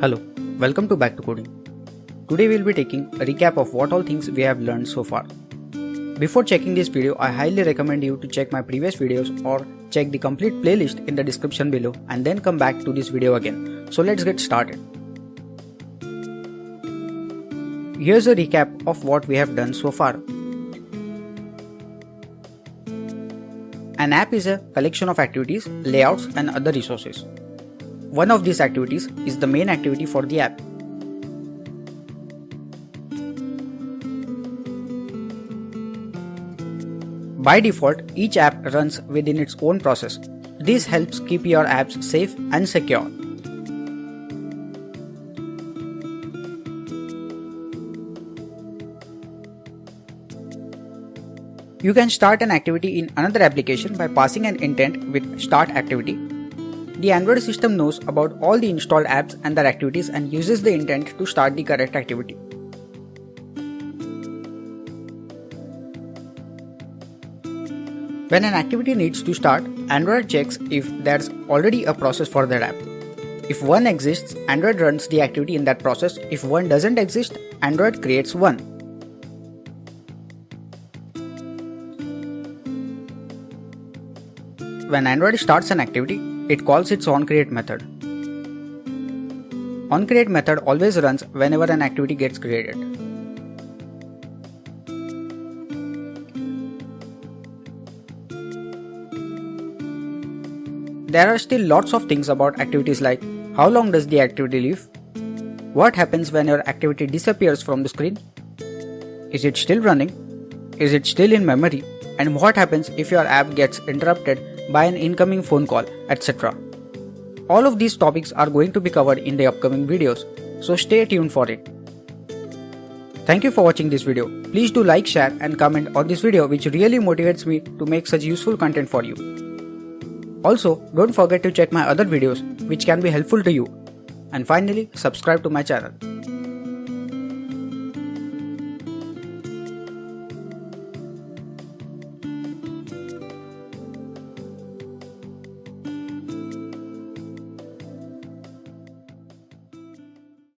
Hello, welcome to BackToCoding. Today we will be taking a recap of what all things we have learned so far. Before checking this video, I highly recommend you to check my previous videos or check the complete playlist in the description below and then come back to this video again. So let's get started. Here's a recap of what we have done so far. An app is a collection of activities, layouts and other resources. One of these activities is the main activity for the app. By default, each app runs within its own process. This helps keep your apps safe and secure. You can start an activity in another application by passing an intent with start activity. The Android system knows about all the installed apps and their activities and uses the intent to start the correct activity. When an activity needs to start, Android checks if there's already a process for that app. If one exists, Android runs the activity in that process. If one doesn't exist, Android creates one. When Android starts an activity, it calls its onCreate method. OnCreate method always runs whenever an activity gets created. There are still lots of things about activities like how long does the activity live? What happens when your activity disappears from the screen? Is it still running? Is it still in memory? And what happens if your app gets interrupted by an incoming phone call, etc. All of these topics are going to be covered in the upcoming videos, so stay tuned for it. Thank you for watching this video. Please do like, share and comment on this video, which really motivates me to make such useful content for you. Also, don't forget to check my other videos which can be helpful to you. And finally, subscribe to my channel.